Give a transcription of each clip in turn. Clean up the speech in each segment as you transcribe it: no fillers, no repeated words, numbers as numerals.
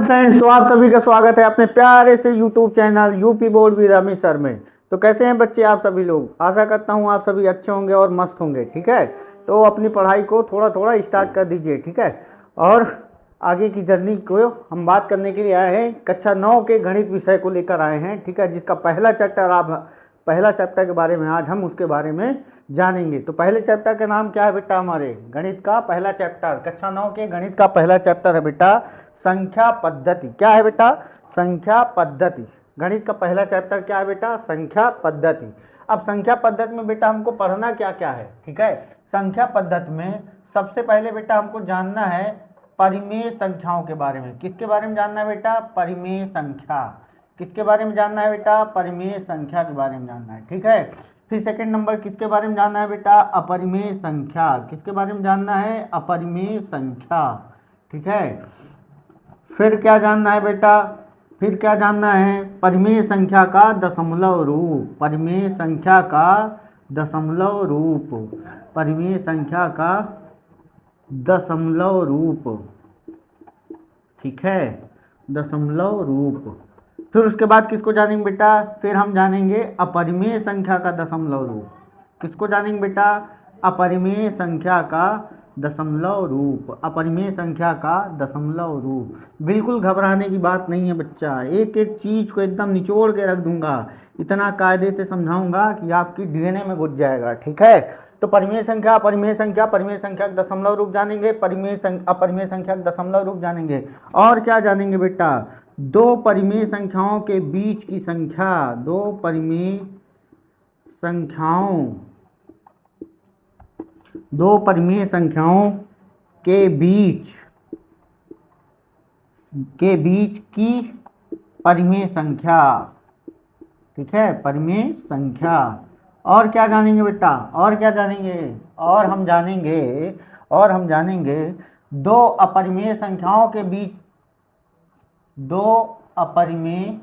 Friends, तो आप सभी का स्वागत है अपने प्यारे से YouTube channel UP board with Amit sir में। तो कैसे हैं बच्चे आप सभी लोग? आशा करता हूं आप सभी अच्छे होंगे और मस्त होंगे। ठीक है, तो अपनी पढ़ाई को थोड़ा थोड़ा स्टार्ट कर दीजिए। ठीक है, और आगे की जर्नी को हम बात करने के लिए आए हैं। कक्षा 9 के गणित विषय को लेकर आए हैं। ठीक है, जिसका पहला चैप्टर के बारे में आज हम उसके बारे में जानेंगे। तो पहले चैप्टर का नाम क्या है बेटा? हमारे गणित का पहला चैप्टर, कक्षा 9 के गणित का पहला चैप्टर है बेटा संख्या पद्धति। क्या है बेटा? संख्या पद्धति। गणित का पहला चैप्टर क्या है बेटा? संख्या पद्धति। अब संख्या पद्धति में बेटा हमको पढ़ना क्या क्या है? ठीक है, संख्या पद्धति में सबसे पहले बेटा हमको जानना है परिमेय संख्याओं के बारे में। किसके बारे में जानना है बेटा? परिमेय संख्या। किसके बारे में जानना है बेटा? परिमेय संख्या के बारे में जानना है। ठीक है, फिर सेकंड नंबर किसके बारे में जानना है बेटा? अपरिमेय संख्या। किसके बारे में जानना है? अपरिमेय संख्या। ठीक है, फिर क्या जानना है बेटा? फिर क्या जानना है? परिमेय संख्या का दशमलव रूप। परिमेय संख्या का दशमलव रूप। परिमेय संख्या का दशमलव रूप। ठीक है, दशमलव रूप। फिर उसके बाद किसको जानेंगे बेटा? फिर हम जानेंगे अपरिमेय संख्या का दशमलव रूप। किसको जानेंगे बेटा? अपरिमेय संख्या का दशमलव रूप। अपरिमेय संख्या का दशमलव रूप। बिल्कुल घबराने की बात नहीं है बच्चा, एक एक चीज को एकदम निचोड़ के रख दूंगा। इतना कायदे से समझाऊंगा कि आपकी डीएनए में घुस जाएगा। ठीक है, तो परिमेय संख्या, परिमेय संख्या, परिमेय संख्या का दशमलव रूप जानेंगे, अपरिमेय संख्या का दशमलव रूप जानेंगे। और क्या जानेंगे बेटा? दो परिमेय संख्याओं के बीच की संख्या। दो परिमेय संख्याओं दो परिमेय संख्याओं के बीच की परिमेय संख्या। ठीक है, परिमेय संख्या। और क्या जानेंगे बेटा? और क्या जानेंगे? और हम जानेंगे दो अपरिमेय संख्याओं के बीच दो अपरिमेय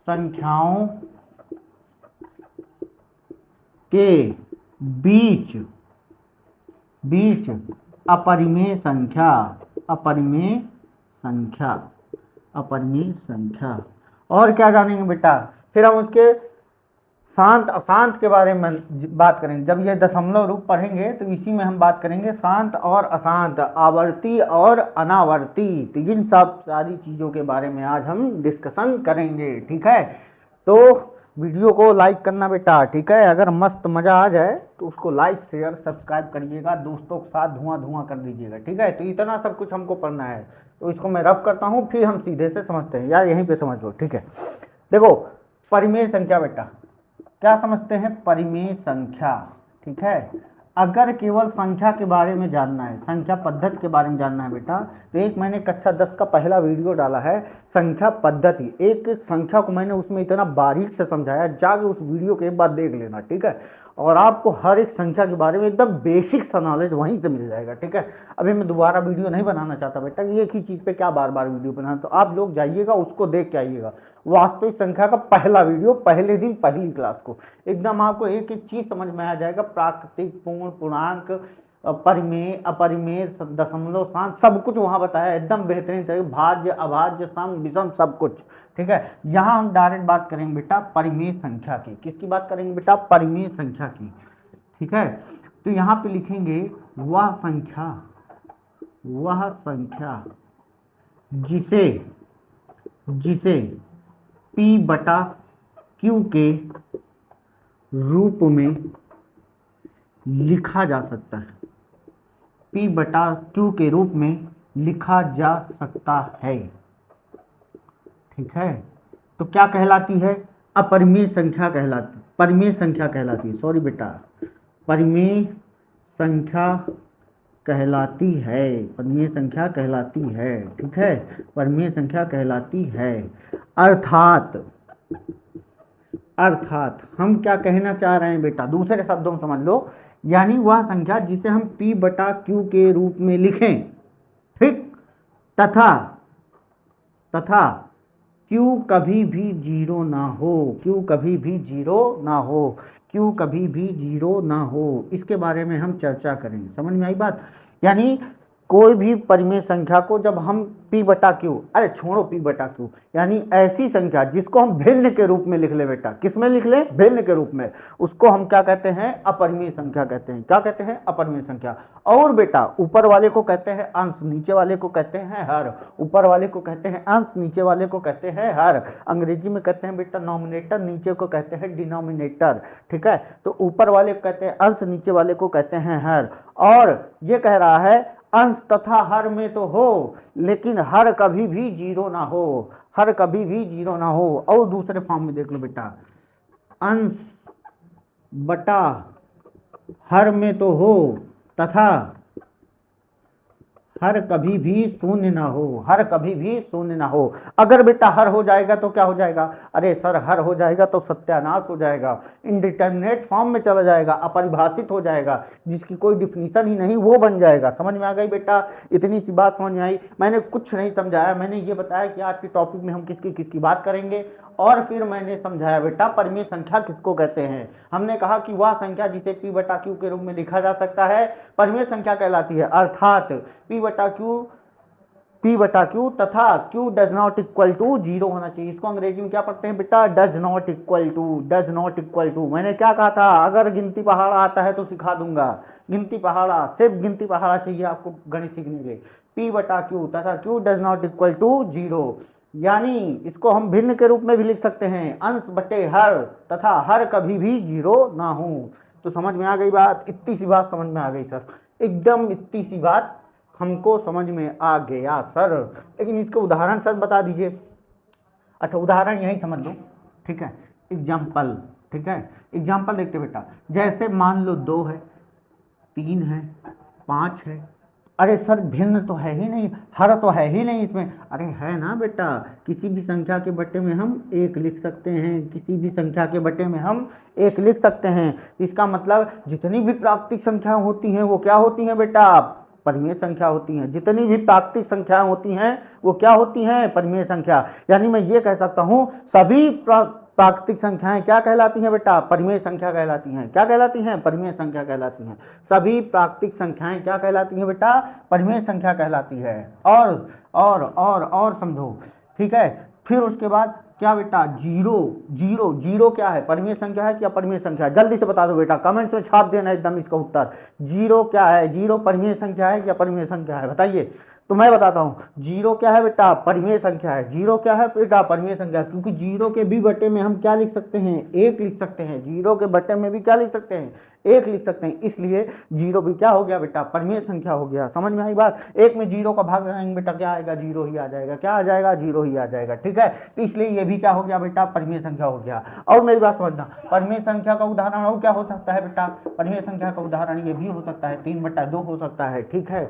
संख्याओं के बीच अपरिमेय संख्या। अपरिमेय संख्या। और क्या जानेंगे बेटा? फिर हम उसके शांत अशांत के बारे में बात करेंगे। जब ये दशमलव रूप पढ़ेंगे तो इसी में हम बात करेंगे शांत और अशांत, आवर्ती और अनावर्ती। तो इन सब सारी चीज़ों के बारे में आज हम डिस्कशन करेंगे। ठीक है, तो वीडियो को लाइक करना बेटा। ठीक है, अगर मस्त मज़ा आ जाए तो उसको लाइक शेयर सब्सक्राइब करिएगा, दोस्तों के साथ धुआं धुआं कर दीजिएगा। ठीक है, तो इतना सब कुछ हमको पढ़ना है। तो इसको मैं रफ करता हूँ, फिर हम सीधे से समझते हैं, यार यहीं पे समझ लो। ठीक है, देखो परिमेय संख्या बेटा, क्या समझते हैं? परिमेय संख्या। ठीक है, अगर केवल संख्या के बारे में जानना है, संख्या पद्धति के बारे में जानना है बेटा, तो एक मैंने कक्षा 10 का पहला वीडियो डाला है संख्या पद्धति। एक एक संख्या को मैंने उसमें इतना बारीक से समझाया, जाके उस वीडियो के एक बार देख लेना। ठीक है, और आपको हर एक संख्या के बारे में एकदम बेसिक सा नॉलेज वहीं से मिल जाएगा। ठीक है, अभी मैं दोबारा वीडियो नहीं बनाना चाहता बेटा, एक ही चीज़ पे क्या बार बार वीडियो बनाना। तो आप लोग जाइएगा, उसको देख के आइएगा, वास्तविक संख्या का पहला वीडियो, पहले दिन पहली क्लास को। एकदम आपको एक एक चीज समझ में आ जाएगा, प्राकृतिक, पूर्ण, पूर्णांक, परिमेय, अपरिमेय, दशमलव, शांत, सब कुछ वहां बताया एकदम बेहतरीन तरीके, भाज्य, अभाज्य, सम, विषम, सब कुछ। ठीक है, यहाँ हम डायरेक्ट बात करेंगे बेटा परिमेय संख्या की। किसकी बात करेंगे बेटा? परिमेय संख्या की। ठीक है, तो यहाँ पे लिखेंगे वह संख्या जिसे P बटा Q के रूप में लिखा जा सकता है। P बटा Q के रूप में लिखा जा सकता है। ठीक है, तो क्या कहलाती है? अपरिमेय संख्या कहलाती, परिमेय संख्या कहलाती है। सॉरी बेटा, परिमेय संख्या कहलाती है। परिमेय संख्या कहलाती है। ठीक है, परिमेय संख्या कहलाती है। अर्थात हम क्या कहना चाह रहे हैं बेटा? दूसरे शब्दों में समझ लो, यानी वह संख्या जिसे हम P बटा Q के रूप में लिखें, ठीक, तथा Q कभी भी जीरो ना हो। Q कभी भी जीरो ना हो, इसके बारे में हम चर्चा करेंगे। समझ में आई बात? यानी कोई भी परिमेय संख्या को जब हम p बटा क्यू, अरे छोड़ो p बटा क्यू, यानी ऐसी संख्या जिसको हम भिन्न के रूप में लिख ले बेटा, किस में लिख ले, भिन्न के रूप में, उसको हम क्या कहते हैं, अपरिमेय संख्या कहते हैं। क्या कहते हैं, अपरिमेय संख्या। और बेटा ऊपर वाले को कहते हैं अंश, नीचे वाले को कहते हैं हर। ऊपर वाले को कहते हैं अंश, नीचे वाले को कहते हैं हर। अंग्रेजी में कहते हैं बेटा नॉमिनेटर, नीचे को कहते हैं डिनोमिनेटर। ठीक है, तो ऊपर वाले को कहते हैं अंश, नीचे वाले को कहते हैं हर। और ये कह रहा है अंश तथा हर में तो हो, लेकिन हर कभी भी जीरो ना हो, हर कभी भी जीरो ना हो। और दूसरे फॉर्म में देख लो बेटा, अंश बटा हर में तो हो तथा हर कभी भी शून्य ना हो, हर कभी भी शून्य ना हो। अगर बेटा हर हो जाएगा तो क्या हो जाएगा, अरे सर हर हो जाएगा तो सत्यानाश हो जाएगा, इनडिटरमिनेट फॉर्म में चला जाएगा, अपरिभाषित हो जाएगा, जिसकी कोई डिफिनीशन ही नहीं, वो बन जाएगा। समझ में आ गई बेटा, इतनी सी बात समझ में आई। मैंने कुछ नहीं समझाया, मैंने ये बताया कि आज के टॉपिक में हम किसकी किसकी बात करेंगे, और फिर मैंने समझाया बेटा परिमेय संख्या किसको कहते हैं। हमने कहा कि वह संख्या जिसे p बटा क्यू के रूप में लिखा जा सकता है परिमेय संख्या कहलाती है, अर्थात p बटा क्यू तथा q does not equal to zero होना चाहिए। इसको अंग्रेजी में क्या पढ़ते हैं बेटा, does not equal to, does not equal to. मैंने क्या कहा था, अगर गिनती पहाड़ा आता है तो सिखा दूंगा, गिनती पहाड़ा, सिर्फ गिनती पहाड़ा चाहिए आपको गणित सीखने के लिए। p बटा क्यू तथा q does not equal to zero, यानी इसको हम भिन्न के रूप में भी लिख सकते हैं, अंश बटे हर तथा हर कभी भी जीरो ना हो। तो समझ में आ गई बात, इतनी सी बात समझ में आ गई सर, एकदम इतनी सी बात हमको समझ में आ गया सर। लेकिन इसके उदाहरण सर बता दीजिए। अच्छा उदाहरण यही समझ लो, ठीक है, एग्जाम्पल, ठीक है, एग्जाम्पल देखते बेटा, जैसे मान लो 2 है, 3 है, 5 है। अरे सर भिन्न तो है ही नहीं, हर तो है ही नहीं इसमें। अरे है ना बेटा, किसी भी संख्या के बट्टे में हम 1 लिख सकते हैं, किसी भी संख्या के बट्टे में हम 1 लिख सकते हैं। इसका मतलब जितनी भी प्राकृतिक संख्याएं होती हैं वो क्या होती हैं बेटा, परिमेय संख्या होती हैं। जितनी भी प्राकृतिक संख्याएं होती हैं वो क्या होती हैं, परिमेय संख्या। यानी मैं ये कह सकता हूं सभी प्राकृतिक संख्याएं क्या कहलाती हैं बेटा, परिमेय संख्या कहलाती हैं। क्या कहलाती हैं, परिमेय संख्या कहलाती हैं। सभी प्राकृतिक संख्याएं क्या कहलाती हैं बेटा, परिमेय संख्या कहलाती है। और समझो, ठीक है। फिर उसके बाद क्या बेटा, जीरो, जीरो, जीरो क्या है, परिमेय संख्या है क्या अपरिमेय संख्या है, जल्दी से बता दो बेटा, कमेंट्स में छाप देना एकदम इसका उत्तर। जीरो क्या है, जीरो परिमेय संख्या है क्या अपरिमेय संख्या है, बताइए। तो मैं बताता हूं, जीरो क्या है बेटा, परिमेय संख्या है। जीरो क्या है बेटा, परिमेय संख्या, क्योंकि जीरो के भी बटे में हम क्या लिख सकते हैं, 1 लिख सकते हैं। जीरो के बटे में भी क्या लिख सकते हैं, 1 लिख सकते हैं। इसलिए जीरो भी क्या हो गया बेटा, परिमेय संख्या हो गया। समझ में आई बात, 1 में जीरो का भाग लगाएंगे बेटा, क्या आएगा, जीरो ही आ जाएगा। क्या आ जाएगा, जीरो ही आ जाएगा। ठीक है, तो इसलिए ये भी क्या हो गया बेटा, परिमेय संख्या हो गया। और मेरी बात समझना, परिमेय संख्या का उदाहरण और क्या हो सकता है बेटा, परिमेय संख्या का उदाहरण ये भी हो सकता है, 3/2 हो सकता है। ठीक है,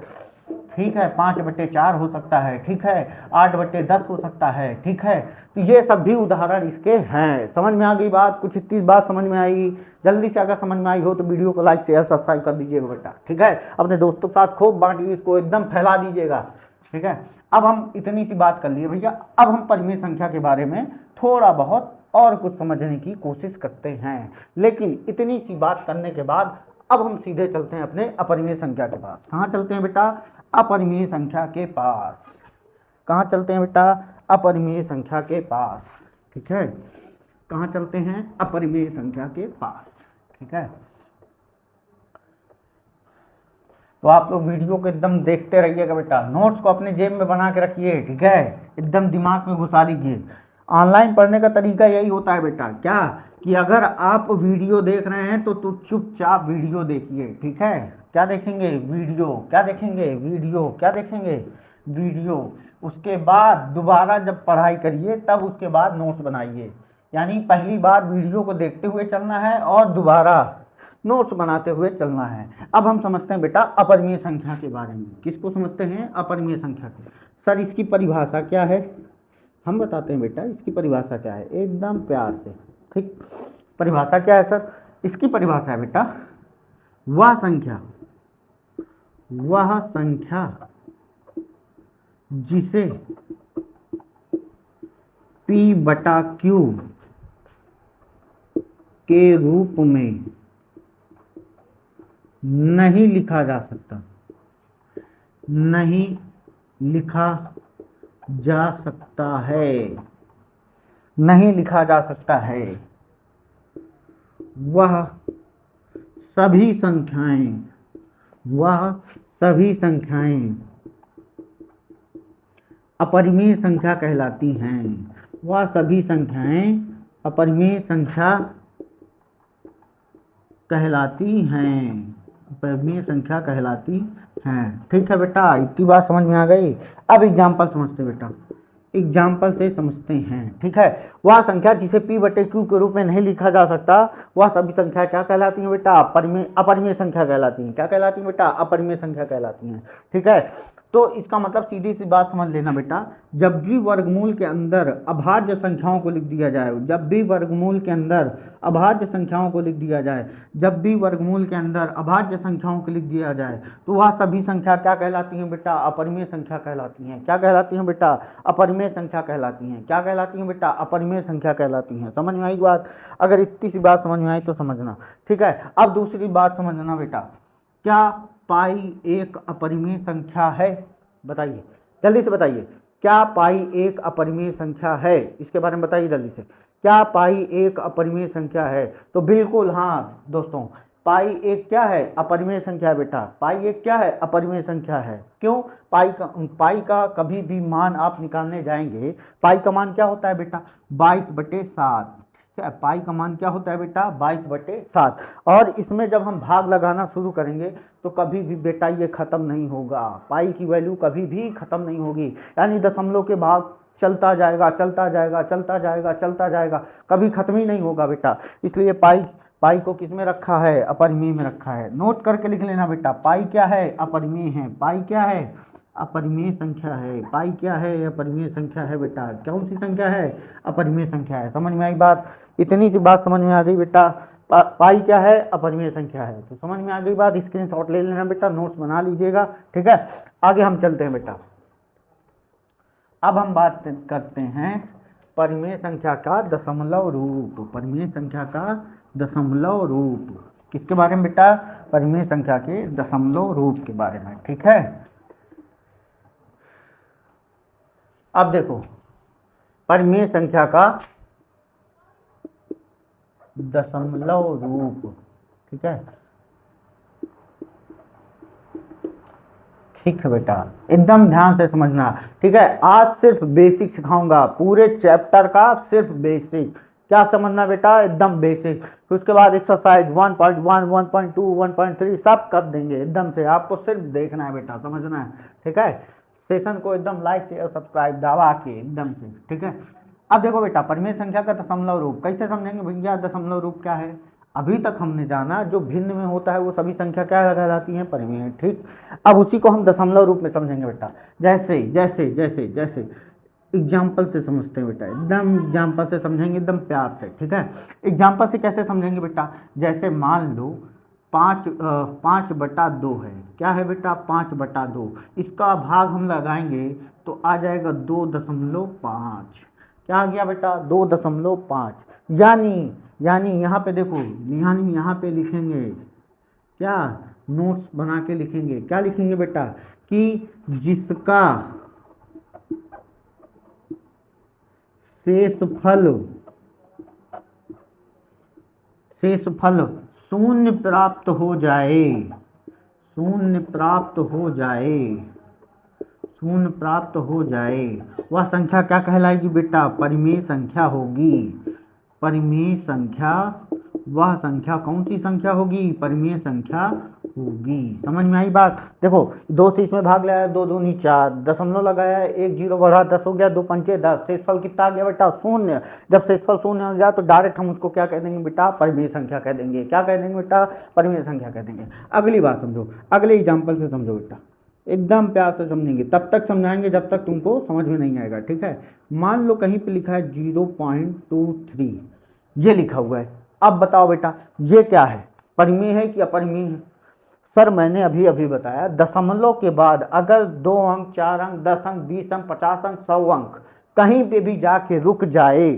ठीक है, 5/4 हो सकता है। ठीक है, 8/10 हो सकता है। ठीक है, तो ये सब भी उदाहरण इसके हैं। समझ में आ गई बात, कुछ इतनी बात समझ में आई। जल्दी से अगर समझ में आई हो तो वीडियो को लाइक शेयर सब्सक्राइब कर दीजिएगा बेटा। ठीक है, अपने दोस्तों के साथ खूब बांटिए, इसको एकदम फैला दीजिएगा। ठीक है, अब हम इतनी सी बात कर लिए भैया, अब हम परिमेय संख्या के बारे में थोड़ा बहुत और कुछ समझने की कोशिश करते हैं। लेकिन इतनी सी बात करने के बाद अब हम सीधे चलते हैं अपने अपरिमेय संख्या के पास। कहाँ चलते हैं बेटा, अपरिमेय संख्या के पास। कहाँ चलते हैं बेटा, अपरिमेय संख्या के पास। ठीक है, कहाँ चलते हैं, अपरिमेय संख्या के पास। ठीक है, तो आप लोग वीडियो को एकदम देखते रहिएगा बेटा, नोट्स को अपने जेब में बना के रखिए। ठीक है, एकदम दिमाग में घुसा लीजिए। ऑनलाइन पढ़ने का तरीका यही होता है बेटा, क्या कि अगर आप वीडियो देख रहे हैं तो चुपचाप वीडियो देखिए। ठीक है, क्या देखेंगे, वीडियो, क्या देखेंगे, वीडियो, क्या देखेंगे, वीडियो। उसके बाद दोबारा जब पढ़ाई करिए तब उसके बाद नोट्स बनाइए। यानी पहली बार वीडियो को देखते हुए चलना है और दोबारा नोट्स बनाते हुए चलना है। अब हम समझते हैं बेटा अपरिमेय संख्या के बारे में। किसको समझते हैं, अपरिमेय संख्या को। सर इसकी परिभाषा क्या है, हम बताते हैं बेटा इसकी परिभाषा क्या है, एकदम प्यार से। ठीक, परिभाषा क्या है सर, इसकी परिभाषा है बेटा, वह संख्या जिसे p/q के रूप में नहीं लिखा जा सकता, नहीं लिखा जा सकता है, नहीं लिखा जा सकता है। वह सभी संख्याएं, वह सभी संख्याएं अपरिमेय संख्या कहलाती हैं। वह सभी संख्याएं अपरिमेय संख्या कहलाती हैं, अपरिमेय संख्या कहलाती हैं। ठीक है बेटा, इतनी बात समझ में आ गई। अब एग्जाम्पल समझते बेटा, एग्जाम्पल से समझते हैं। ठीक है, वह संख्या जिसे p बटे q के रूप में नहीं लिखा जा सकता, वह सभी संख्या क्या कहलाती हैं बेटा? अपरिमेय संख्या कहलाती हैं। क्या कहलाती हैं बेटा? अपरिमेय संख्या कहलाती हैं। ठीक है, तो इसका मतलब सीधी सी बात समझ लेना बेटा, जब भी वर्गमूल के अंदर अभाज्य संख्याओं को लिख दिया जाए, जब भी वर्गमूल के अंदर अभाज्य संख्याओं को लिख दिया जाए, जब भी वर्गमूल के अंदर अभाज्य संख्याओं को लिख दिया जाए, तो वह सभी संख्या क्या कहलाती हैं बेटा? अपरिमेय संख्या कहलाती हैं। क्या कहलाती हैं बेटा? अपरिमेय संख्या कहलाती हैं। क्या कहलाती हैं बेटा? अपरिमेय संख्या कहलाती हैं। समझ में आई बात? अगर इतनी सी बात समझ में आई तो समझना। ठीक है, अब दूसरी बात समझना बेटा, क्या पाई एक अपरिमेय संख्या है? बताइए, जल्दी से बताइए, क्या पाई एक अपरिमेय संख्या है? इसके बारे में बताइए जल्दी से, क्या पाई एक अपरिमेय संख्या है? तो बिल्कुल हाँ दोस्तों, पाई एक क्या है? अपरिमेय संख्या है बेटा। पाई एक क्या है? अपरिमेय संख्या है। क्यों? पाई का कभी भी मान आप निकालने जाएंगे, पाई का मान क्या होता है बेटा? 22/7। ठीक है, पाई का मान क्या होता है बेटा? 22/7। और इसमें जब हम भाग लगाना शुरू करेंगे तो कभी भी बेटा ये खत्म नहीं होगा, पाई की वैल्यू कभी भी खत्म नहीं होगी, यानी दशमलव के भाग चलता जाएगा, चलता जाएगा, चलता जाएगा, चलता जाएगा, कभी खत्म ही नहीं होगा बेटा। इसलिए पाई पाई को किस में रखा है? अपरिमेय में रखा है। नोट करके लिख लेना बेटा, पाई क्या है? अपरिमेय है। पाई क्या है? अपरिमेय संख्या है। पाई क्या है? अपरिमेय संख्या है बेटा। कौन सी संख्या है? अपरिमेय संख्या है। समझ में आई बात? इतनी सी बात समझ में आ गई बेटा, पाई क्या है? अपरिमेय संख्या है। तो समझ में आ गई बात, स्क्रीनशॉट ले लेना बेटा, नोट्स बना लीजिएगा। ठीक है, आगे हम चलते हैं बेटा। अब हम बात करते हैं परिमेय संख्या का दशमलव रूप। परिमेय संख्या का दशमलव रूप किसके बारे में बेटा? परिमेय संख्या के दशमलव रूप के बारे में। ठीक है, अब देखो परिमेय संख्या का दशमलव रूप। ठीक है, ठीक है बेटा, एकदम ध्यान से समझना। ठीक है, आज सिर्फ बेसिक सिखाऊंगा, पूरे चैप्टर का सिर्फ बेसिक। क्या समझना बेटा? एकदम बेसिक। फिर उसके बाद एक्सरसाइज 1.1, 1.2, 1.3 सब कर देंगे एकदम से। आपको सिर्फ देखना है बेटा, समझना है। ठीक है, सेशन को एकदम लाइक शेयर सब्सक्राइब दबा के एकदम से। ठीक है, अब देखो बेटा, परिमेय संख्या का दशमलव रूप कैसे समझेंगे भैया? दशमलव रूप क्या है? अभी तक हमने जाना जो भिन्न में होता है वो सभी संख्या क्या कहलाती हैं? परिमेय। ठीक, अब उसी को हम दशमलव रूप में समझेंगे बेटा। जैसे जैसे जैसे जैसे एग्जाम्पल से समझते हैं बेटा, एकदम एग्जाम्पल से समझेंगे, एकदम प्यार से। ठीक है, एग्जाम्पल से कैसे समझेंगे बेटा? जैसे मान लो 5/2 है। क्या है बेटा? 5/2। इसका भाग हम लगाएंगे तो आ जाएगा 2.5। क्या आ गया बेटा? 2.5। यानी यहाँ पे देखो, यानी यहाँ पे लिखेंगे क्या? नोट्स बना के लिखेंगे। क्या लिखेंगे बेटा? कि जिसका शेषफल शेषफल शून्य प्राप्त हो जाए, शून्य प्राप्त हो जाए, शून्य प्राप्त हो जाए, वह संख्या क्या कहलाएगी बेटा? परिमेय संख्या होगी। परिमेय संख्या, वह संख्या कौन सी संख्या होगी? परिमेय संख्या होगी। समझ में आई बात? देखो 2 से इसमें भाग लगाया, 2 दूनी 4, दशमलव लगाया, 1 0 बढ़ा, 10 हो गया, 2 पंचे 10, शेषफल कितना आ गया बेटा? शून्य। जब शेषफल शून्य हो गया तो डायरेक्ट हम उसको क्या कह देंगे बेटा? परिमेय संख्या कह देंगे। क्या कह देंगे बेटा? परिमेय संख्या कह देंगे। अगली बात समझो, अगले एग्जाम्पल से समझो बेटा, एकदम प्यार से समझेंगे, तब तक समझाएंगे जब तक तुमको समझ में नहीं आएगा। ठीक है, मान लो कहीं पे लिखा है 0.23, ये लिखा हुआ है। अब बताओ बेटा ये क्या है? परिमेय है कि अपरिमेय है? सर मैंने अभी अभी बताया, दशमलव के बाद अगर 2 अंक, 4 अंक, 10 अंक, 20 अंक, 50 अंक, 100 अंक कहीं पे भी जाके रुक जाए,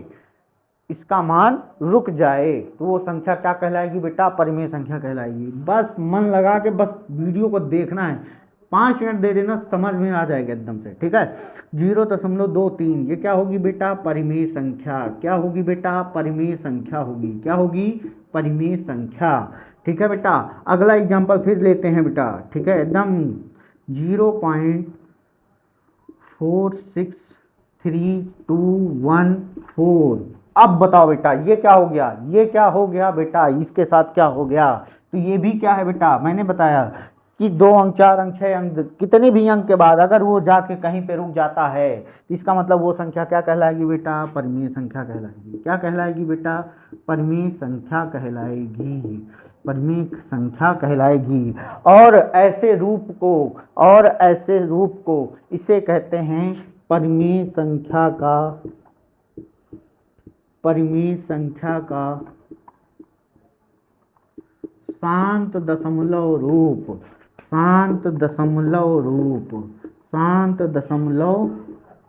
इसका मान रुक जाए, तो वो संख्या क्या कहलाएगी बेटा? परिमेय संख्या कहलाएगी। बस मन लगा के बस वीडियो को देखना है, 5 मिनट दे देना, समझ में आ जाएगा एकदम से, ठीक है। 0.23 ये क्या होगी बेटा, परिमेय संख्या। क्या होगी बेटा, परिमेय संख्या होगी। क्या होगी, परिमेय संख्या, ठीक है बेटा। अगला एग्जाम्पल फिर लेते हैं बेटा, ठीक है, एकदम 0.463214। अब बताओ बेटा ये क्या हो गया, ये क्या हो गया बेटा, इसके साथ क्या हो गया। तो ये भी क्या है बेटा, मैंने बताया कि 2 अंक, 4 अंक, 6 अंक, कितने भी अंक के बाद अगर वो जाके कहीं पे रुक जाता है तो इसका मतलब वो संख्या क्या कहलाएगी बेटा, परिमेय संख्या कहलाएगी। क्या कहलाएगी बेटा, परिमेय संख्या कहलाएगी, परिमेय संख्या कहलाएगी। और ऐसे रूप को, और ऐसे रूप को इसे कहते हैं परिमेय संख्या का, परिमेय संख्या का शांत दशमलव रूप, शांत दशमलव रूप, शांत दशमलव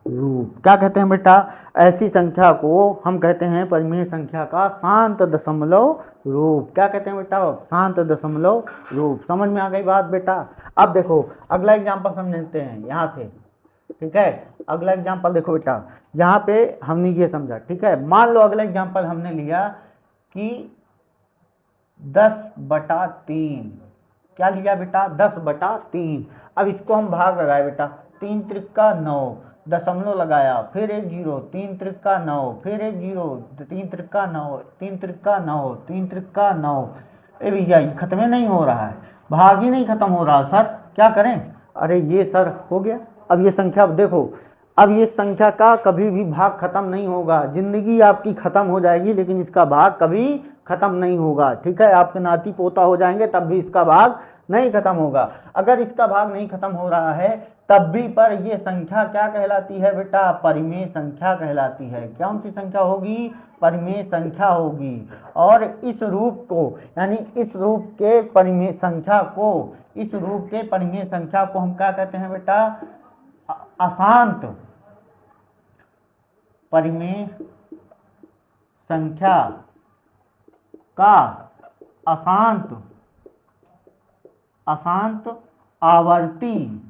रूप। क्या कहते हैं बेटा, ऐसी संख्या को हम कहते हैं परिमेय संख्या का शांत दशमलव रूप। क्या कहते हैं बेटा, शांत दशमलव रूप। समझ में आ गई बात बेटा। अब देखो अगला एग्जांपल समझते हैं यहाँ से, ठीक है। अगला एग्जांपल देखो बेटा, यहाँ पे हमने ये समझा, ठीक है। मान लो अगला एग्जांपल हमने लिया कि 10/3। क्या लिया बेटा, 10/3। अब इसको हम भाग लगाए बेटा, 3 त्रिका 9, दशमलव लगाया, फिर एक जीरो, 3 त्रिका 9, फिर एक जीरो, 3 त्रिका 9, 3 त्रिका 9, 3 त्रिका 9। ए भैया ये खत्म नहीं हो रहा है, भाग ही नहीं खत्म हो रहा सर, क्या करें। अरे ये सर हो गया। अब ये संख्या देखो, अब ये संख्या का कभी भी भाग खत्म नहीं होगा, जिंदगी आपकी खत्म हो जाएगी लेकिन इसका भाग कभी खत्म नहीं होगा, ठीक है। आपके नाती पोता हो जाएंगे तब भी इसका भाग नहीं खत्म होगा। अगर इसका भाग नहीं खत्म हो रहा है तब भी पर ये संख्या क्या कहलाती है बेटा, परिमेय संख्या कहलाती है। कौन सी संख्या होगी, परिमेय संख्या होगी। और इस रूप को, यानी इस रूप के परिमेय संख्या को, इस रूप के परिमेय संख्या को हम क्या कहते हैं बेटा, अशांत परिमेय संख्या का अशांत, अशांत आवर्ती,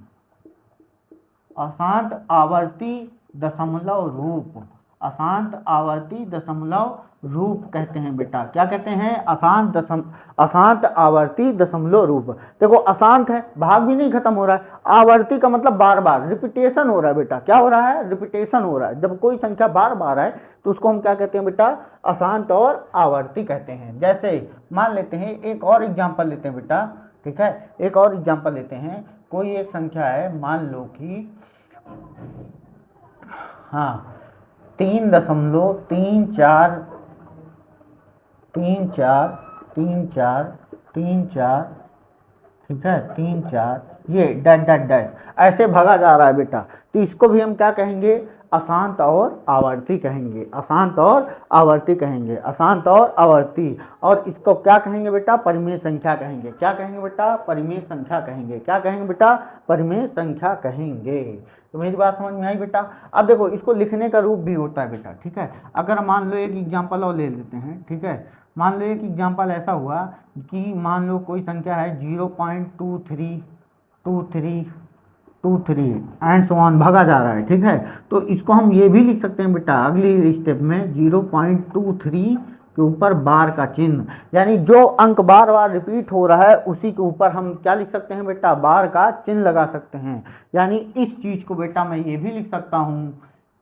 अशांत आवर्ती दशमलव रूप, अशांत आवर्ती दशमलव रूप कहते हैं बेटा। क्या कहते हैं, अशांत आवर्ती दशमलव रूप। देखो अशांत है, भाग भी नहीं खत्म हो रहा है, आवर्ती का मतलब बार बार रिपीटेशन हो रहा है बेटा। क्या हो रहा है, रिपीटेशन हो रहा है। जब कोई संख्या बार बार है तो उसको हम क्या कहते हैं बेटा, अशांत और आवर्ती कहते हैं। जैसे मान लेते हैं, एक और एग्जाम्पल लेते हैं बेटा, ठीक है। एक और एग्जाम्पल लेते हैं, कोई एक संख्या है, मान लो कि हाँ 3.34, 3 4, ठीक है, 3 4 ये डैश डैश डैश ऐसे भगा जा रहा है बेटा। तो इसको भी हम क्या कहेंगे, अशांत और आवर्ती कहेंगे, अशांत और आवर्ती कहेंगे, अशांत और आवर्ती। और इसको क्या कहेंगे बेटा, परिमेय संख्या कहेंगे। क्या कहेंगे बेटा, परिमेय संख्या कहेंगे। क्या कहेंगे बेटा, परिमेय संख्या कहेंगे। तो मेरी बात समझ में आई बेटा। अब देखो इसको लिखने का रूप भी होता है बेटा, ठीक है। अगर मान लो एक एग्जाम्पल और ले लेते हैं, ठीक है। मान लो एक एग्जाम्पल ऐसा हुआ कि मान लो कोई संख्या है 0.2323 एंड सो ऑन भगा जा रहा है, ठीक है। तो इसको हम ये भी लिख सकते हैं बेटा अगली स्टेप में, 0.23 के ऊपर बार का चिन्ह, यानी जो अंक बार बार रिपीट हो रहा है उसी के ऊपर हम क्या लिख सकते हैं बेटा, बार का चिन्ह लगा सकते हैं। यानी इस चीज को बेटा मैं ये भी लिख सकता हूँ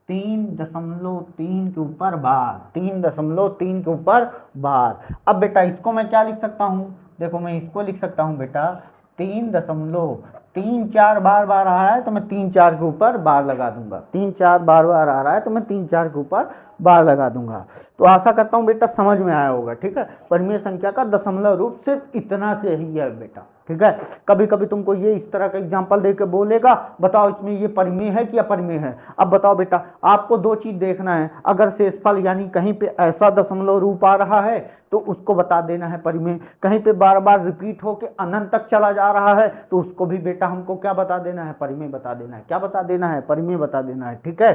3.3 के ऊपर बार, 3.3 के ऊपर बार। अब बेटा इसको मैं क्या लिख सकता हूँ, देखो मैं इसको लिख सकता हूँ बेटा 3.34 बार बार आ रहा है तो मैं 3 4 के ऊपर बार लगा दूंगा, 3 4 बार बार आ रहा है तो मैं 3 4 के ऊपर बार लगा दूंगा। तो आशा करता हूँ बेटा समझ में आया होगा, ठीक है। परिमेय संख्या का दशमलव रूप सिर्फ इतना से ही है बेटा, ठीक है। कभी कभी तुमको ये इस तरह का एग्जाम्पल देके बोलेगा, बताओ इसमें ये परिमेय है कि अपरिमेय है। अब बताओ बेटा, आपको दो चीज देखना है, अगर शेषफल यानी कहीं पे ऐसा दशमलव रूप आ रहा है तो उसको बता देना है परिमेय, कहीं पे बार बार रिपीट होके अनंत तक चला जा रहा है तो उसको भी बेटा हमको क्या बता देना है, परिमेय बता देना है। क्या बता देना है, परिमेय बता देना है, ठीक है।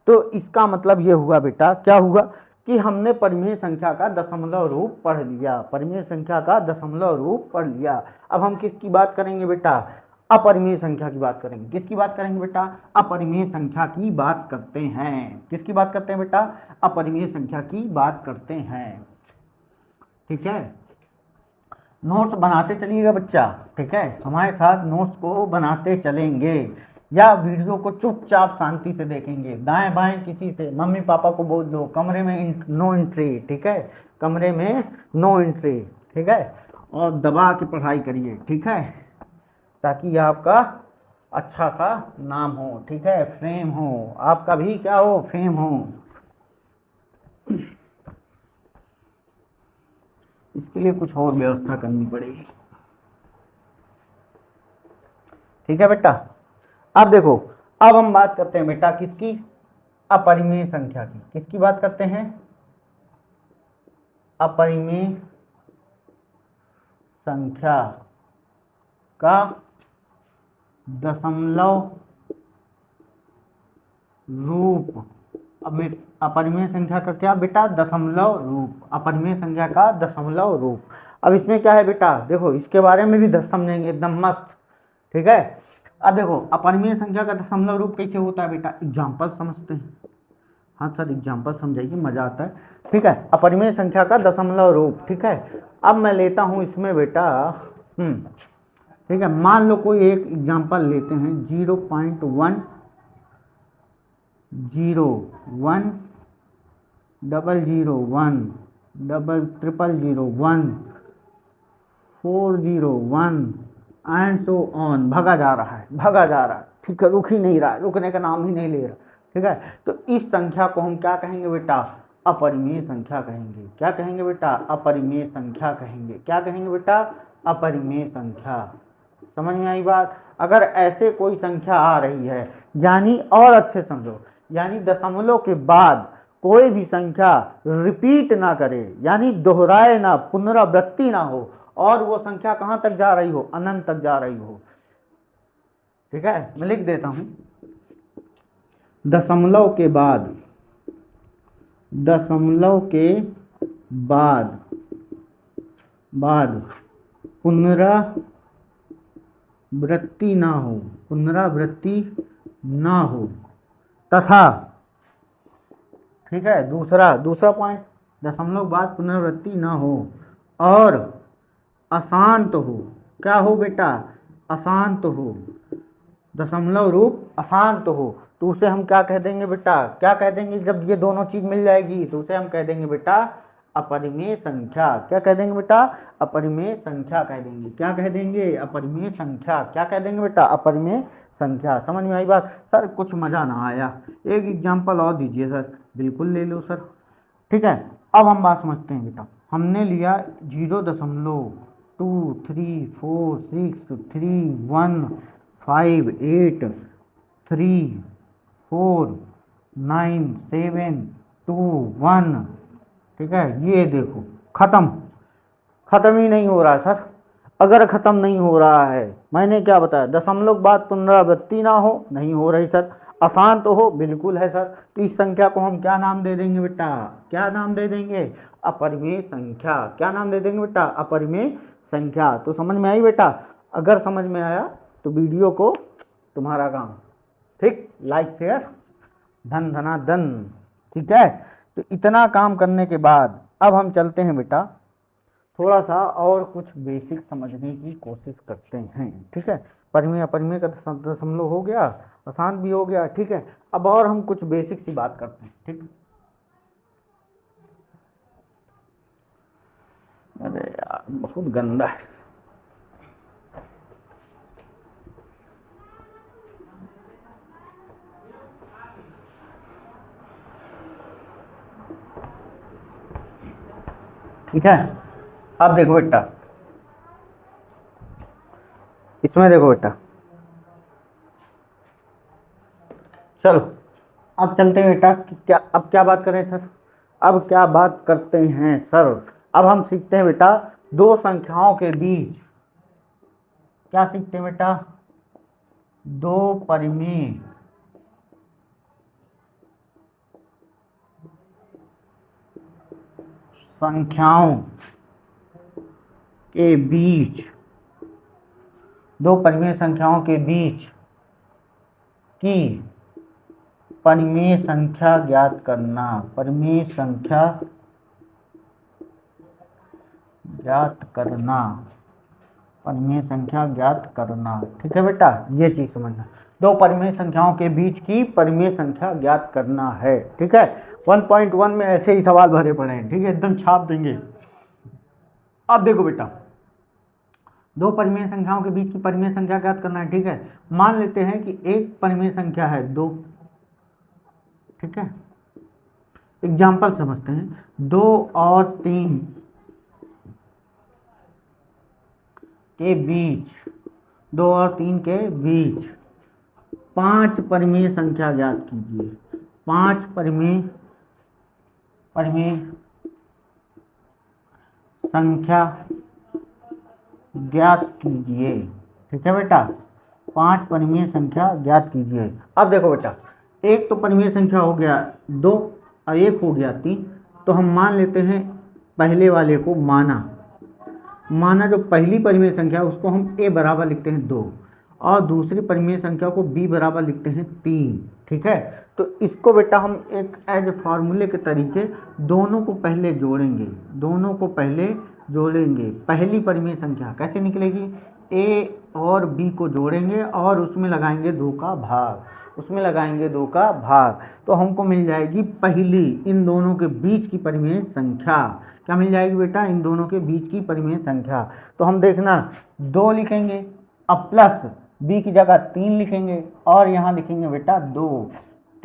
तो इसका मतलब ये हुआ बेटा, क्या हुआ कि हमने परिमेय संख्या का दशमलव रूप पढ़ लिया, परिमेय संख्या का दशमलव रूप पढ़ लिया। अब हम किसकी बात करेंगे बेटा, अपरिमेय संख्या की बात करेंगे। किसकी बात करेंगे बेटा? अपरिमेय संख्या की बात करते हैं। किसकी बात करते हैं बेटा? अपरिमेय संख्या की बात करते हैं। ठीक है, नोट्स बनाते चलिएगा बच्चा। ठीक है, हमारे साथ नोट्स को बनाते चलेंगे, या वीडियो को चुपचाप शांति से देखेंगे। दाएं बाएं किसी से, मम्मी पापा को बोल दो कमरे में नो एंट्री। ठीक है, कमरे में नो एंट्री। ठीक है, और दबा के पढ़ाई करिए। ठीक है, ताकि आपका अच्छा सा नाम हो। ठीक है, फेम हो आपका भी, क्या हो, फेम हो। इसके लिए कुछ और व्यवस्था करनी पड़ेगी। ठीक है बेटा, अब देखो, अब हम बात करते हैं बेटा किसकी? अपरिमेय संख्या की। किसकी बात करते हैं? अपरिमेय संख्या का दशमलव रूप। अपरिमेय संख्या का क्या बेटा? दशमलव रूप। अपरिमेय संख्या का दशमलव रूप। अब इसमें क्या है बेटा, देखो इसके बारे में भी समझेंगे एकदम मस्त। ठीक है, अब देखो अपरिमेय संख्या का दशमलव रूप कैसे होता है बेटा? एग्जाम्पल समझते हैं। हाँ सर, एग्जाम्पल समझाइए, मजा आता है। ठीक है, अपरिमेय संख्या का दशमलव रूप। ठीक है, अब मैं लेता हूँ इसमें बेटा, ठीक है, मान लो कोई एक एग्जाम्पल लेते हैं, 0.1 0 1 001 000 401 एंड सो ऑन। भगा जा रहा है, भगा जा रहा है। ठीक है, रुक ही नहीं रहा है, रुकने का नाम ही नहीं ले रहा। ठीक है, तो इस संख्या को हम क्या कहेंगे बेटा? अपरिमेय संख्या कहेंगे। क्या कहेंगे बेटा? अपरिमेय संख्या कहेंगे। क्या कहेंगे बेटा? अपरिमेय संख्या। समझ में आई बात? अगर ऐसे कोई संख्या आ रही है, यानी और अच्छे समझो, यानी दशमलव के बाद कोई भी संख्या रिपीट ना करे, यानी दोहराए ना, पुनरावृत्ति ना हो, और वो संख्या कहां तक जा रही हो? अनंत तक जा रही हो। ठीक है, मैं लिख देता हूं, दशमलव के बाद, दशमलव के बाद पुनरावृत्ति ना हो, पुनरावृत्ति ना हो, तथा, ठीक है, दूसरा पॉइंट, दशमलव बाद पुनरावृत्ति ना हो और अशांत हो। क्या हो बेटा? अशांत हो। दशमलव रूप अशांत हो, तो उसे हम क्या कह देंगे बेटा? क्या कह देंगे? जब ये दोनों चीज मिल जाएगी तो उसे हम कह देंगे बेटा अपरिमेय संख्या। क्या कह देंगे बेटा? अपरिमेय संख्या कह देंगे। क्या कह देंगे? अपरिमेय संख्या। क्या कह देंगे बेटा? अपरिमेय संख्या। समझ में आई बात? सर कुछ मजा ना आया, एक एग्जाम्पल और दीजिए सर। बिल्कुल ले लो सर। ठीक है, अब हम बात समझते हैं बेटा। हमने लिया 0.234631534721। ठीक है, ये देखो खत्म ही नहीं हो रहा सर। अगर खत्म नहीं हो रहा है, मैंने क्या बताया? दशमलव के बाद पुनरावृत्ति ना हो, नहीं हो रही सर। अशांत हो, बिल्कुल है सर। तो इस संख्या को हम क्या नाम दे देंगे बेटा? क्या नाम दे देंगे? अपरिमेय संख्या। क्या नाम दे देंगे बेटा? अपरिमेय संख्या। तो समझ में आई बेटा? अगर समझ में आया तो वीडियो को, तुम्हारा काम, ठीक, लाइक शेयर धन धना धन। ठीक है, तो इतना काम करने के बाद अब हम चलते हैं बेटा, थोड़ा सा और कुछ बेसिक समझने की कोशिश करते हैं। ठीक है, परिमेय अपरिमेय का दशमलव हो गया, अशांत भी हो गया। ठीक है, अब और हम कुछ बेसिक सी बात करते हैं। ठीक, अरे यार बहुत गंदा है। ठीक है, अब देखो बेटा, इसमें देखो बेटा, चलो अब चलते हैं बेटा कि क्या, अब क्या बात करें सर? अब क्या बात करते हैं सर? अब हम सीखते हैं बेटा दो संख्याओं के बीच, क्या सीखते हैं बेटा? दो परिमेय संख्याओं के बीच दो परिमेय संख्याओं के बीच की परिमेय संख्या ज्ञात करना, परिमेय संख्या ज्ञात करना, परिमेय संख्या ज्ञात करना। ठीक है बेटा, ये चीज समझना, दो परिमेय संख्याओं के बीच की परिमेय संख्या ज्ञात करना है। ठीक है, 1.1 में ऐसे ही सवाल भरे पड़े हैं। ठीक है, एकदम छाप देंगे। अब देखो बेटा, दो परिमेय संख्याओं के बीच की परिमेय संख्या ज्ञात करना है। ठीक है, मान लेते हैं कि एक परिमेय संख्या है 2। ठीक है, एग्जाम्पल समझते हैं। 2 और 3 के बीच, 2 और 3 के बीच 5 परिमेय संख्या ज्ञात कीजिए। 5 परिमेय संख्या ज्ञात कीजिए। ठीक है बेटा, 5 परिमेय संख्या ज्ञात कीजिए। अब देखो बेटा, एक तो परिमेय संख्या हो गया 2 और एक हो गया 3। तो हम मान लेते हैं पहले वाले को माना जो पहली परिमेय संख्या है उसको हम a बराबर लिखते हैं 2 और दूसरी परिमेय संख्या को b बराबर लिखते हैं 3। ठीक है, तो इसको बेटा हम एक एज फार्मूले के तरीके दोनों को पहले जोड़ेंगे, पहली परिमेय संख्या कैसे निकलेगी, a और b को जोड़ेंगे और उसमें लगाएंगे 2 का भाग, तो हमको मिल जाएगी पहली इन दोनों के बीच की परिमेय संख्या। क्या मिल जाएगी बेटा, इन दोनों के बीच की परिमेय संख्या। तो हम देखना 2 लिखेंगे, अब प्लस b की जगह 3 लिखेंगे और यहाँ लिखेंगे बेटा 2।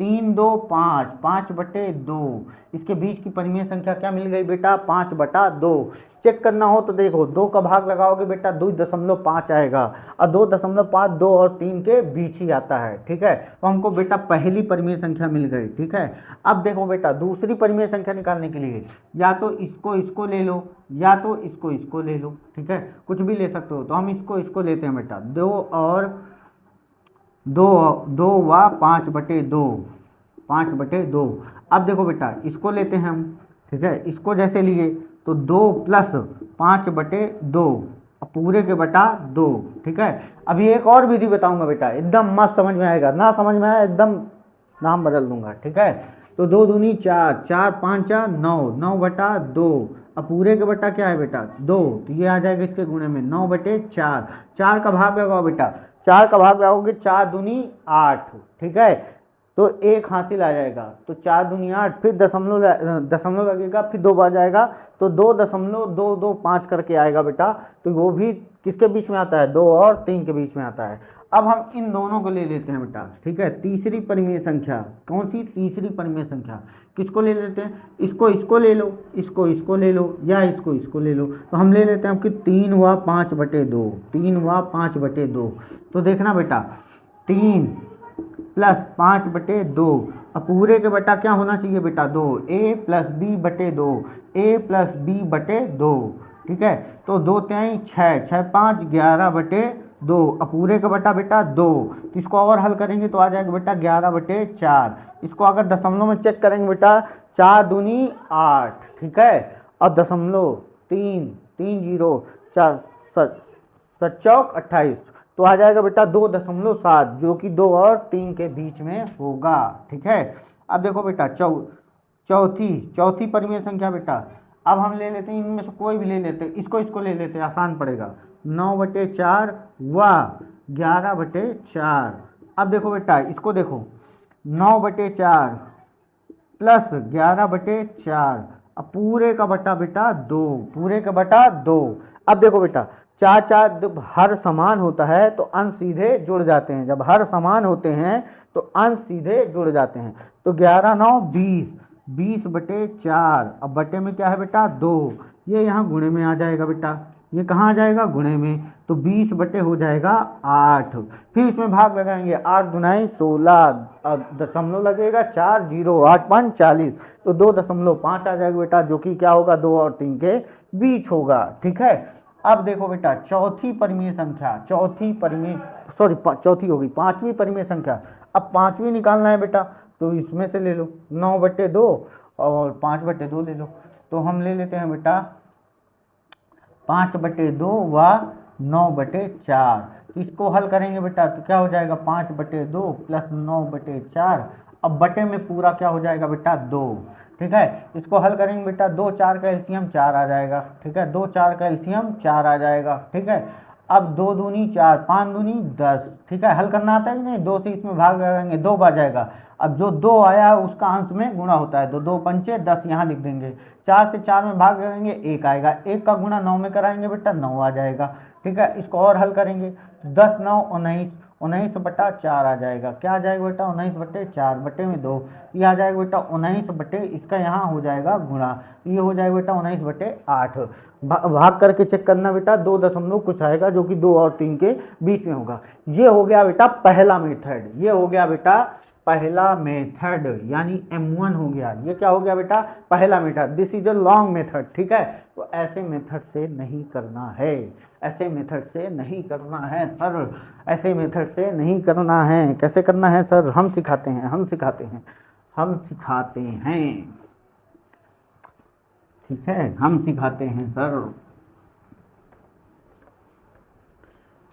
3 2 5, 5/2। इसके बीच की परिमेय संख्या क्या मिल गई बेटा, 5/2। चेक करना हो तो देखो 2 का भाग लगाओगे बेटा 2.5 आएगा और 2.5 2 और 3 के बीच ही आता है। ठीक है, तो हमको बेटा पहली परिमेय संख्या मिल गई। ठीक है, अब देखो बेटा दूसरी परिमेय संख्या निकालने के लिए या तो इसको ले लो या तो इसको ले लो। ठीक है, कुछ भी ले सकते हो। तो हम इसको लेते हैं बेटा 2 और 2 व 5/2। अब देखो बेटा इसको लेते हैं हम। ठीक है, इसको जैसे लिए तो 2 + 5/2 पूरे के बटा 2। ठीक है, अभी एक और विधि बताऊंगा बेटा, एकदम मस्त समझ में आएगा, ना समझ में आया एकदम नाम बदल दूंगा। ठीक है, तो 2 दूनी 4, 4 5 9, 9/2 अब पूरे के बटा क्या है बेटा 2, तो ये आ जाएगा इसके गुणे में 9/4। 4 का भाग लगाओ बेटा, 4 का भाग लगाओगे 4 दूनी 8। ठीक है, तो 1 हासिल आ जाएगा, तो 4 दूनी 8, फिर दशमलव लगेगा, फिर 2 बार जाएगा तो 2.225 करके आएगा बेटा। तो वो भी किसके बीच में आता है, 2 और 3 के बीच में आता है। अब हम इन दोनों को ले लेते हैं बेटा। ठीक है, तीसरी परिमेय संख्या, कौन सी तीसरी परिमेय संख्या, किसको ले लेते हैं, इसको ले लो, इसको ले लो या इसको ले लो। तो हम ले लेते हैं कि 3 व 5/2। तो देखना बेटा 3 + 5/2 अब पूरे के बटा क्या होना चाहिए बेटा 2, a + b/2। ठीक है, तो 2 3 6, 6 5 11/2 अब पूरे का बटा बेटा 2। तो इसको और हल करेंगे तो आ जाएगा बेटा 11/4। इसको अगर दशमलव में चेक करेंगे बेटा 4 दूनी 8। ठीक है, और दशमलव 3 3 0 4 7 चौक 28, तो आ जाएगा बेटा 2.7 जो कि 2 और 3 के बीच में होगा। ठीक है, अब देखो बेटा चौथी परिमेय संख्या बेटा, अब हम ले लेते हैं इनमें से कोई भी ले लेते हैं, इसको ले लेते हैं, आसान पड़ेगा। 9/4 व 11/4। अब देखो बेटा इसको देखो 9/4 + 11/4 अब पूरे का बटा बेटा 2। अब देखो बेटा 4 4 जब हर समान होता है तो अंश सीधे जुड़ जाते हैं, जब हर समान होते हैं तो अंश सीधे जुड़ जाते हैं। तो 11 9 20/4 अब बटे में क्या है बेटा 2, ये यहाँ गुणे में आ जाएगा बेटा, ये कहाँ आ जाएगा गुणे में, तो 20 बटे हो जाएगा 8। फिर इसमें भाग लगाएंगे 8 दूनाई 16 दशमलव लगेगा 4 0 8 5 40, तो 2.5 आ जाएगा बेटा जो कि क्या होगा 2 और 3 के बीच होगा। ठीक है, अब देखो बेटा चौथी हो गई, पांचवी परिमेय संख्या। अब पांचवी निकालना है बेटा, तो इसमें से ले लो 9/2 और 5/2 ले लो। तो हम ले लेते हैं बेटा 5/2 व 9/4। इसको हल करेंगे बेटा तो क्या हो जाएगा 5/2 प्लस 9/4। अब बटे में पूरा क्या हो जाएगा बेटा 2। ठीक है, इसको हल करेंगे बेटा, 2 4 का एलसीएम 4 आ जाएगा। ठीक है, 2 4 का एलसीएम 4 आ जाएगा। ठीक है, अब 2 दूनी 4, 5 दूनी 10। ठीक है, हल करना आता है कि नहीं, 2 से इसमें भाग लगाएंगे 2 बार जाएगा। अब जो 2 आया उसका अंश में गुणा होता है, तो 2 पंचे 10 यहाँ लिख देंगे। 4 से 4 में भाग लगाएंगे 1 आएगा, 1 का गुणा 9 में कराएंगे बेटा 9 आ जाएगा। ठीक है, इसको और हल करेंगे, 10 9 19, 19/4 आ जाएगा। क्या आ जाएगा बेटा 19/4 बटे में 2, ये आ जाएगा बेटा 19 बटे, इसका यहाँ हो जाएगा गुणा, ये हो जाएगा बेटा 19/8। भाग करके चेक करना बेटा, 2 दशमलव कुछ आएगा जो कि 2 और 3 के बीच में होगा। ये हो गया बेटा पहला मेथड, ये हो गया बेटा पहला मेथड, यानी M1 हो गया। ये क्या हो गया बेटा पहला method, this is a long method. ठीक है, तो ऐसे मेथड से नहीं करना है, ऐसे मेथड से नहीं करना है सर, ऐसे मेथड से नहीं करना है। कैसे करना है सर, हम सिखाते हैं, हम सिखाते हैं, हम सिखाते हैं। ठीक है, हम सिखाते हैं सर,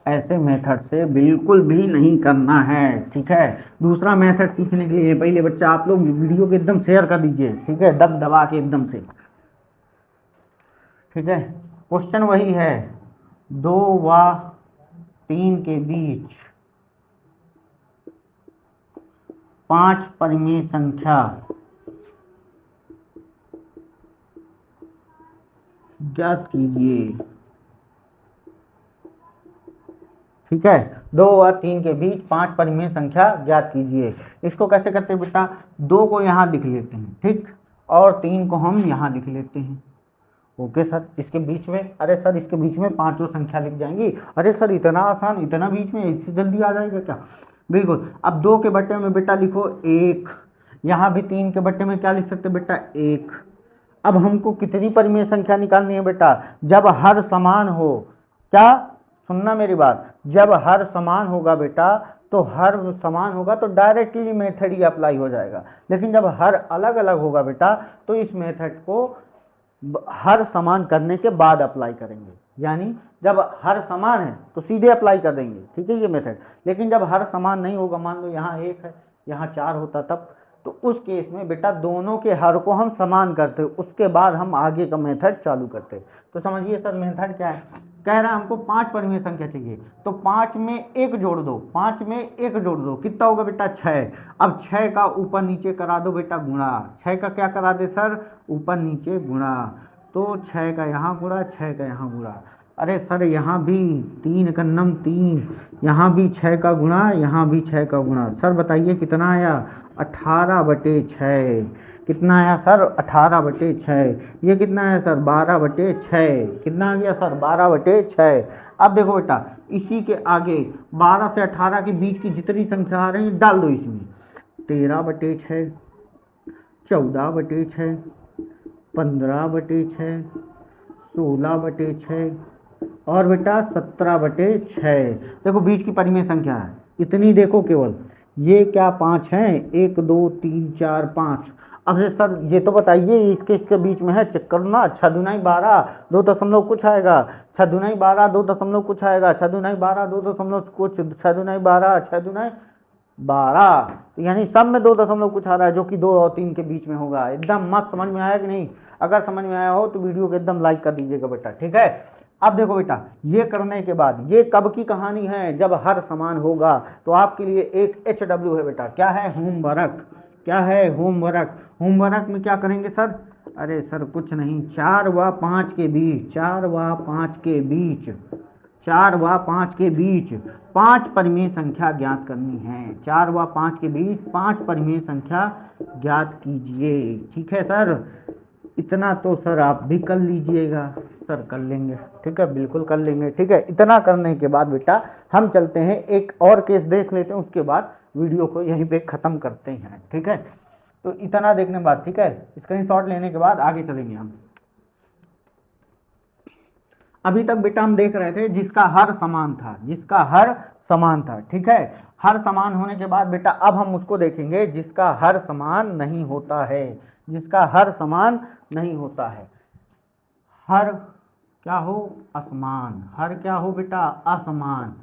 ऐसे मेथड से बिल्कुल भी नहीं करना है। ठीक है, दूसरा मेथड सीखने के लिए पहले बच्चा आप लोग वीडियो को एकदम शेयर कर दीजिए। ठीक है, दब दबा के एकदम से। ठीक है, क्वेश्चन वही है, 2 व 3 के बीच 5 परिमेय संख्या ज्ञात कीजिए। ठीक है, 2 व 3 के बीच 5 परिमेय संख्या ज्ञात कीजिए। इसको कैसे करते हैं बेटा, 2 को यहाँ लिख लेते हैं, ठीक, और 3 को हम यहाँ लिख लेते हैं। ओके सर, इसके बीच में, अरे सर इसके बीच में 5 संख्या लिख जाएंगी। अरे सर इतना आसान, इतना बीच में इससे जल्दी आ जाएगा क्या, बिल्कुल। अब 2 के बट्टे में बेटा लिखो 1, यहाँ भी 3 के बट्टे में क्या लिख सकते बेटा 1। अब हमको कितनी परिमेय संख्या निकालनी है बेटा, जब हर समान हो, क्या सुनना मेरी बात, जब हर समान होगा बेटा, तो हर समान होगा तो डायरेक्टली मेथड ही अप्लाई हो जाएगा। लेकिन जब हर अलग अलग होगा बेटा, तो इस मेथड को हर समान करने के बाद अप्लाई करेंगे। यानी जब हर समान है तो सीधे अप्लाई कर देंगे, ठीक है ये मेथड। लेकिन जब हर समान नहीं होगा, मान लो यहाँ 1 है यहाँ 4 होता तब, तो उस केस में बेटा दोनों के हर को हम समान करते, उसके बाद हम आगे का मेथड चालू करते। तो समझिए सर मेथड क्या है, कह रहा है हमको 5 परिमेय संख्या चाहिए, तो 5 में 1 जोड़ दो, 5 में 1 जोड़ दो, कितना होगा बेटा 6। अब 6 का ऊपर नीचे करा दो बेटा गुणा, 6 का क्या करा दे सर, ऊपर नीचे गुणा, तो 6 का यहाँ गुणा, 6 का यहाँ गुणा। अरे सर यहाँ भी 3 कन्नम 3, यहाँ भी 6 का गुणा, यहाँ भी 6 का गुणा। सर बताइए कितना आया, 18/6। कितना आया सर 18/6। ये कितना है सर 12/6। कितना आ गया सर 12/6। अब देखो बेटा इसी के आगे 12 से 18 के बीच की जितनी संख्या आ रही है डाल दो इसमें, 13/6, 14/6, 15/6, 16/6 और बेटा 17/6। देखो बीच की परिमेय संख्या है इतनी, देखो केवल ये क्या 5 हैं, 1 2 3 4 5। अब से सर ये तो बताइए इसके बीच में है, चेक करना, 6 दूनाई 12, 2 दशमलव कुछ आएगा, 6 दूनाई 12 2 दशमलव कुछ आएगा, 6 दूनाई 12 2 दशमलव कुछ, 6 दूनाई 12, 6 दूनाई 12, यानी सब में 2 दशमलव कुछ आ रहा है जो कि 2 और 3 के बीच में होगा। एकदम मस्त, समझ में आया कि नहीं, अगर समझ में आया हो तो वीडियो को एकदम लाइक कर दीजिएगा बेटा। ठीक है, अब देखो बेटा ये करने के बाद, ये कब की कहानी है, जब हर समान होगा। तो आपके लिए एक HW है बेटा, क्या है होमवर्क, क्या है होमवर्क। होमवर्क में क्या करेंगे सर, अरे सर कुछ नहीं, 4 व 5 के बीच, 4 व 5 के बीच, 4 व 5 के बीच 5 परिमेय संख्या ज्ञात करनी है। 4 व 5 के बीच 5 परिमेय संख्या ज्ञात कीजिए। ठीक है सर, इतना तो सर आप भी कर लीजिएगा, सर कर लेंगे, ठीक है बिल्कुल कर लेंगे। ठीक है, इतना करने के बाद बेटा हम चलते हैं एक और केस देख लेते हैं, उसके बाद वीडियो को यहीं पे ख़त्म करते हैं। ठीक है, तो इतना देखने के बाद, ठीक है स्क्रीनशॉट लेने के बाद आगे चलेंगे हम। अभी तक बेटा हम देख रहे थे जिसका हर समान था, जिसका हर समान था। ठीक है, हर समान होने के बाद बेटा अब हम उसको देखेंगे जिसका हर समान नहीं होता है, जिसका हर समान नहीं होता है। हर क्या हो, असमान, हर क्या हो बेटा असमान।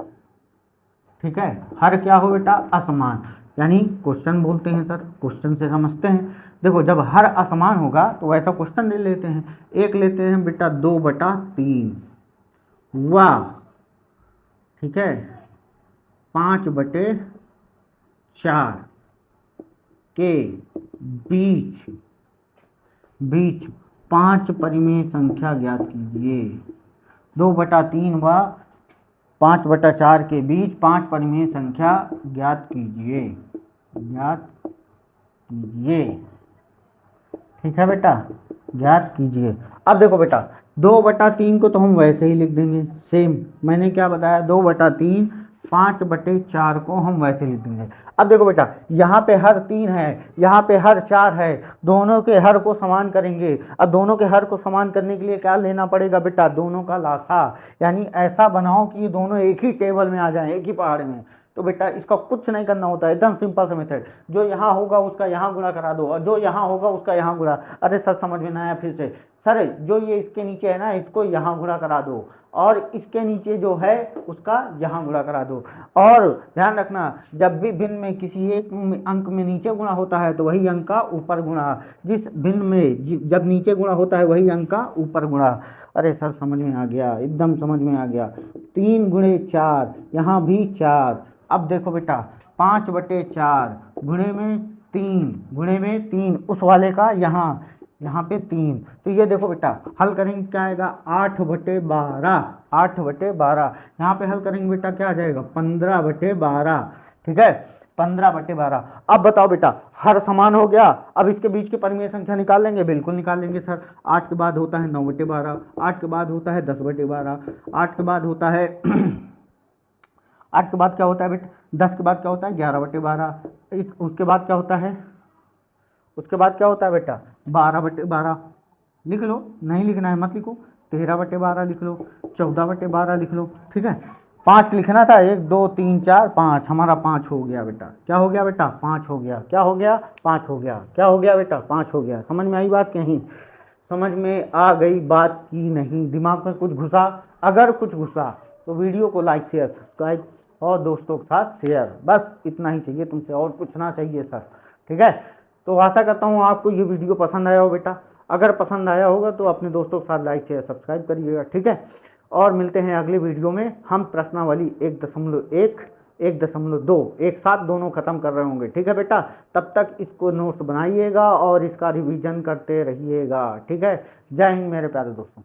ठीक है, हर क्या हो बेटा, असमान, यानी क्वेश्चन बोलते हैं सर, क्वेश्चन से समझते हैं। देखो जब हर असमान होगा तो वैसा क्वेश्चन ले लेते हैं, एक लेते हैं बेटा 2/3 वाह, ठीक है, 5/4 के बीच बीच 5 परिमेय संख्या ज्ञात कीजिए। 2/3 व 5/4 के बीच 5 परिमेय संख्या ज्ञात कीजिए, ज्ञात कीजिए। ठीक है बेटा, ज्ञात कीजिए। अब देखो बेटा 2/3 को तो हम वैसे ही लिख देंगे, सेम मैंने क्या बताया, 2/3 5/4 को हम वैसे लिख देंगे। अब देखो बेटा यहाँ पे हर 3 है, यहाँ पे हर 4 है, दोनों के हर को समान करेंगे। अब दोनों के हर को समान करने के लिए क्या लेना पड़ेगा बेटा, दोनों का लासा, यानी ऐसा बनाओ कि ये दोनों एक ही टेबल में आ जाएं, एक ही पहाड़ में। तो बेटा इसका कुछ नहीं करना होता है, एकदम सिंपल सा मेथड, जो यहाँ होगा उसका यहाँ गुणा करा दो, और जो यहाँ होगा उसका यहाँ गुणा। अरे सर समझ में ना आया, फिर से सर, जो ये इसके नीचे है ना इसको यहाँ गुणा करा दो, और इसके नीचे जो है उसका यहाँ गुणा करा दो। और ध्यान रखना, जब भी भिन्न में किसी एक अंक में नीचे गुणा होता है तो वही अंक का ऊपर गुणा, जिस भिन्न में जब नीचे गुणा होता है वही अंक का ऊपर गुणा। अरे सर समझ में आ गया, एकदम समझ में आ गया। 3 × 4, यहाँ भी 4। अब देखो बेटा 5/4 गुणे में 3 उस वाले का यहाँ पे 3, तो ये देखो बेटा हल करेंगे क्या आएगा, 8/12, 8/12। यहाँ पे हल करेंगे बेटा क्या आ जाएगा, 15/12। ठीक है, 15/12। अब बताओ बेटा हर समान हो गया, अब इसके बीच की परिमेय संख्या निकाल लेंगे, बिल्कुल निकाल लेंगे सर। 8 के बाद होता है 9/12, 8 के बाद होता है 10/12, 8 के बाद होता है 8 के बाद क्या होता है बेटा, 10 के बाद क्या होता है 11/12, उसके बाद क्या होता है, उसके बाद क्या होता है बेटा 12/12। लिख लो, नहीं लिखना है मत लिखो, 13/12 लिख लो, 14/12 लिख लो। ठीक है, 5 लिखना था, 1 2 3 4 5, हमारा 5 हो गया बेटा। क्या हो गया बेटा, 5 हो गया। क्या हो गया, 5 हो गया। क्या हो गया बेटा, 5 हो गया। समझ में आई बात नहीं, समझ में आ गई बात की नहीं, दिमाग में कुछ घुसा, अगर कुछ घुसा तो वीडियो को लाइक शेयर सब्सक्राइब और दोस्तों के साथ शेयर, बस इतना ही चाहिए तुमसे, और कुछ ना चाहिए सर। ठीक है, तो आशा करता हूँ आपको ये वीडियो पसंद आया हो बेटा, अगर पसंद आया होगा तो अपने दोस्तों के साथ लाइक शेयर सब्सक्राइब करिएगा। ठीक है, और मिलते हैं अगले वीडियो में, हम प्रश्नावली 1.1 1.2 एक साथ दोनों खत्म कर रहे होंगे। ठीक है बेटा, तब तक इसको नोट्स बनाइएगा और इसका रिवीजन करते रहिएगा। ठीक है, जय हिंद मेरे प्यारे दोस्तों।